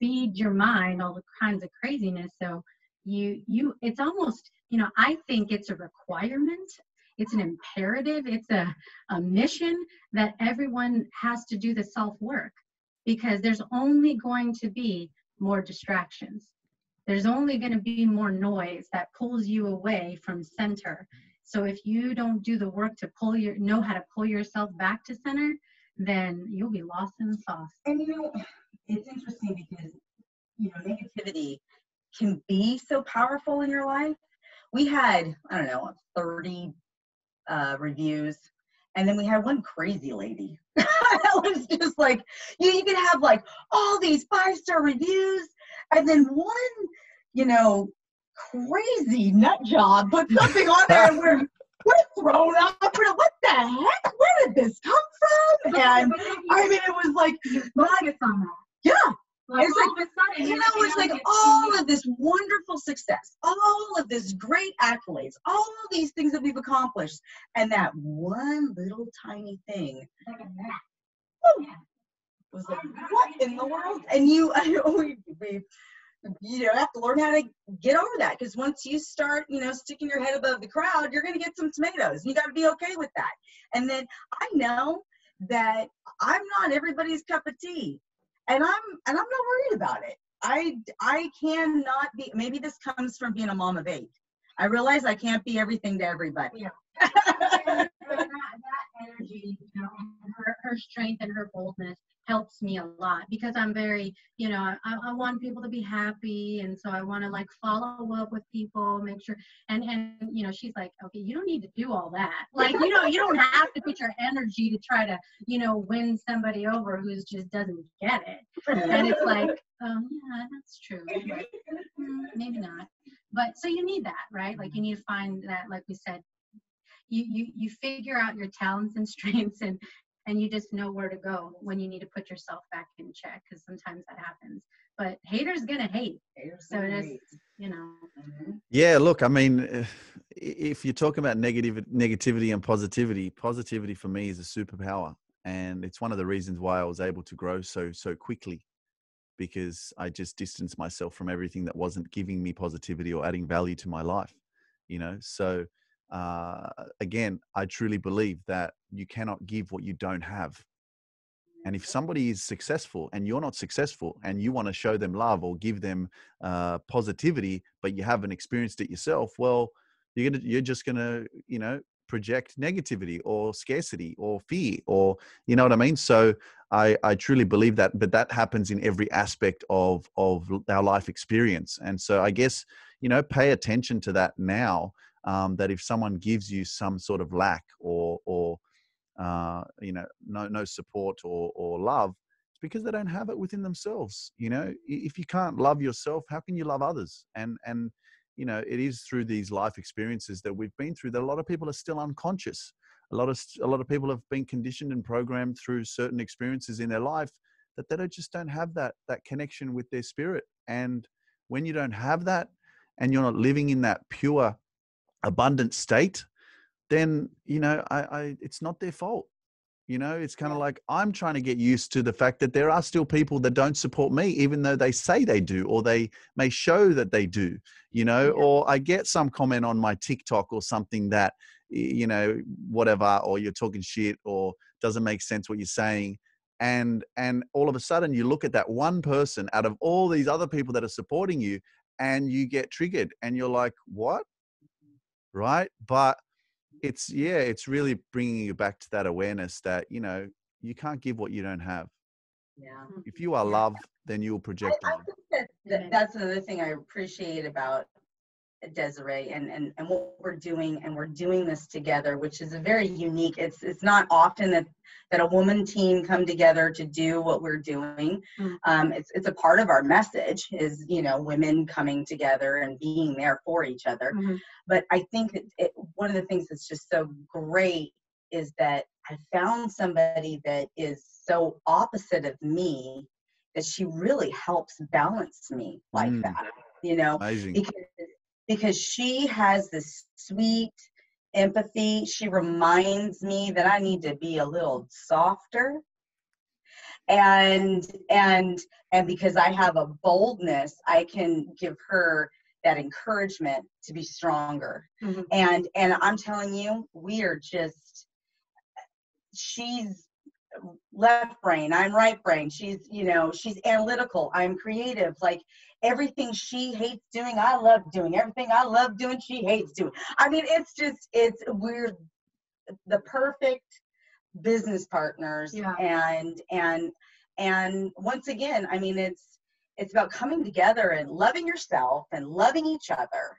feed your mind all the kinds of craziness. So it's almost, I think it's a requirement. It's an imperative. It's a mission that everyone has to do the self-work, because there's only going to be more distractions. There's only going to be more noise that pulls you away from center. So if you don't do the work to know how to pull yourself back to center, then you'll be lost in the sauce. And it's interesting because negativity can be so powerful in your life. We had 30 reviews, and then we had one crazy lady that was just like, you can have all these 5-star reviews, and then one crazy nut job put something on there, and we're thrown up. What the heck? Where did this come from? And it was like, yeah. It's like all of this wonderful success, all of this great accolades, all of these things that we've accomplished, and that one little tiny thing was like, what in the world? And we have to learn how to get over that, because once you start, sticking your head above the crowd, you're going to get some tomatoes. You got to be okay with that. And then I know that I'm not everybody's cup of tea, and I'm not worried about it. I cannot be. Maybe this comes from being a mom of 8. I realize I can't be everything to everybody. Yeah. that energy, her strength and her boldness helps me a lot, because I'm very, I want people to be happy, and so I want to follow up with people, make sure, and she's like, okay, you don't need to do all that. You don't have to put your energy to try to, win somebody over who just doesn't get it. And it's like, oh yeah, that's true. But, maybe not. But so you need that, right? You need to find that, like we said, you figure out your talents and strengths, and you just know where to go when you need to put yourself back in check, because sometimes that happens. But haters gonna hate. So it's, Yeah, look, if you're talking about negativity and positivity for me is a superpower. And it's one of the reasons why I was able to grow so quickly, because I just distanced myself from everything that wasn't giving me positivity or adding value to my life, So again, I truly believe that you cannot give what you don't have. And if somebody is successful and you're not successful, and you want to show them love or give them positivity, but you haven't experienced it yourself, well, you're just gonna project negativity or scarcity or fear, or what I mean. So I truly believe that, but that happens in every aspect of our life experience. And so I guess pay attention to that now. That if someone gives you some sort of lack or no support or love, it's because they don't have it within themselves. If you can't love yourself, how can you love others? And it is through these life experiences that we've been through that a lot of people are still unconscious a lot of people have been conditioned and programmed through certain experiences in their life that they just don't have that connection with their spirit. And when you don't have that, and you're not living in that pure, abundant state, then, you know, it's not their fault. You know, it's kind of like, I'm trying to get used to the fact that there are still people that don't support me, even though they say they do, or they may show that they do, you know, or I get some comment on my TikTok or something that, you know, whatever, or you're talking shit or doesn't make sense what you're saying. And all of a sudden you look at that one person out of all these other people that are supporting you, and you get triggered and you're like, what? Right. But it's really bringing you back to that awareness that, you know, you can't give what you don't have. Yeah. If you are love, then you'll project I on. think that's another thing I appreciate about Desiree and what we're doing, and we're doing this together, which is a very unique. It's not often that a woman team come together to do what we're doing. It's a part of our message is, you know, women coming together and being there for each other. But I think one of the things that's just so great is that I found somebody that is so opposite of me that she really helps balance me like that, you know. Amazing. Because she has this sweet empathy. She reminds me that I need to be a little softer. And because I have a boldness, I can give her that encouragement to be stronger. And I'm telling you, we are just, she's left brain, I'm right brain. She's, you know, she's analytical, I'm creative. Like everything she hates doing, I love doing. Everything I love doing, she hates doing. I mean, we're the perfect business partners. And once again, I mean, it's about coming together and loving yourself and loving each other.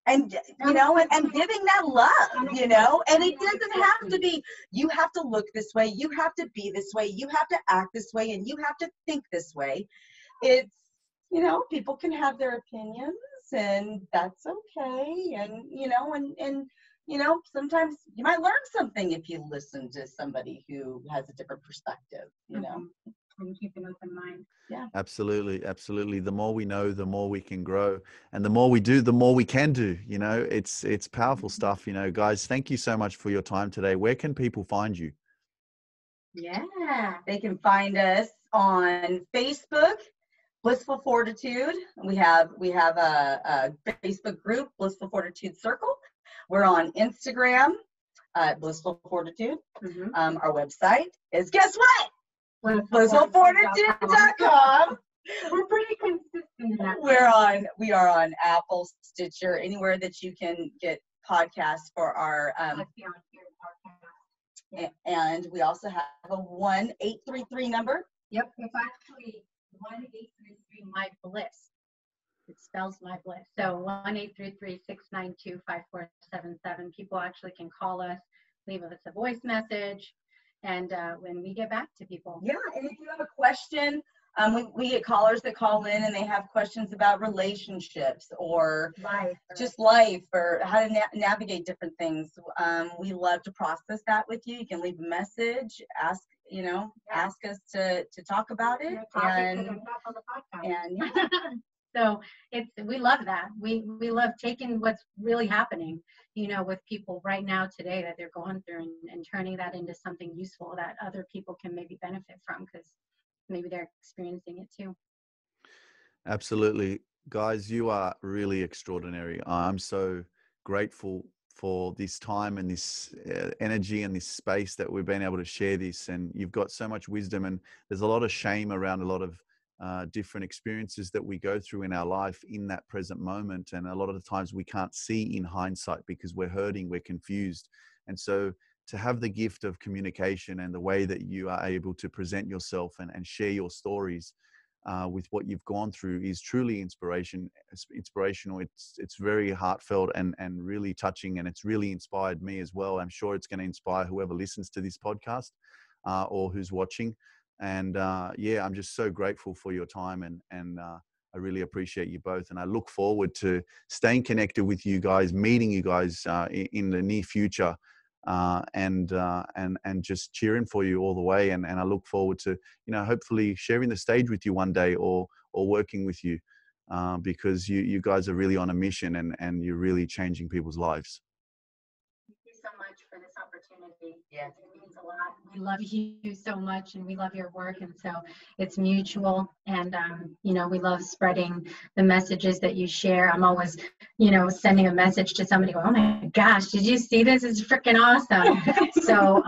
And, you know, and giving that love, you know, and it doesn't have to be, you have to look this way, you have to be this way, you have to act this way, and you have to think this way. It's, you know, people can have their opinions, and that's okay. And, you know, and you know, sometimes you might learn something if you listen to somebody who has a different perspective, you know. And keep an open mind. Yeah. Absolutely. Absolutely. The more we know, the more we can grow, and the more we do, the more we can do. You know, it's powerful stuff. You know, guys, thank you so much for your time today. Where can people find you? Yeah, they can find us on Facebook, Blissful Fortitude. We have a Facebook group, Blissful Fortitude Circle. We're on Instagram, Blissful Fortitude. Our website is, guess what? BlissfulFortitude.com. We're pretty consistent in that. We are on Apple, Stitcher, anywhere that you can get podcasts for our Bliss Beyond F.E.A.R and we also have a 1-833 number. Yep, it's actually 1-833 My Bliss. It spells My Bliss. So 1-833-692-5477. People actually can call us, leave us a voice message, and when we get back to people. Yeah, and if you have a question, we get callers that call in and they have questions about relationships or life or how to navigate different things. We love to process that with you. You can leave a message, ask us to talk about it. So we love that. We love taking what's really happening, you know, with people right now today that they're going through and turning that into something useful that other people can maybe benefit from, because maybe they're experiencing it too. Absolutely. Guys, you are really extraordinary. I'm so grateful for this time and this energy and this space that we've been able to share this. And you've got so much wisdom, and there's a lot of shame around a lot of different experiences that we go through in our life in that present moment. And a lot of the times we can't see in hindsight because we're hurting, we're confused. And so to have the gift of communication and the way that you are able to present yourself and share your stories with what you've gone through is truly inspirational. It's very heartfelt and really touching, and it's really inspired me as well. I'm sure it's going to inspire whoever listens to this podcast or who's watching. And I'm just so grateful for your time, and I really appreciate you both. And I look forward to staying connected with you guys, meeting you guys in the near future. and just cheering for you all the way. And I look forward to, hopefully sharing the stage with you one day, or working with you, because you guys are really on a mission, and you're really changing people's lives. Thank you so much for this opportunity. Yeah. It means a lot. We love you so much, and we love your work, and so it's mutual. And we love spreading the messages that you share. I'm always, sending a message to somebody, going, "Oh my gosh, did you see this? It's freaking awesome!" So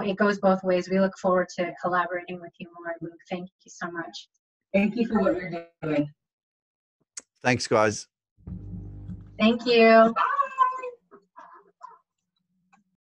it goes both ways. We look forward to collaborating with you more, Luke. Thank you so much. Thank you for what you're doing. Thanks, guys. Thank you. Bye.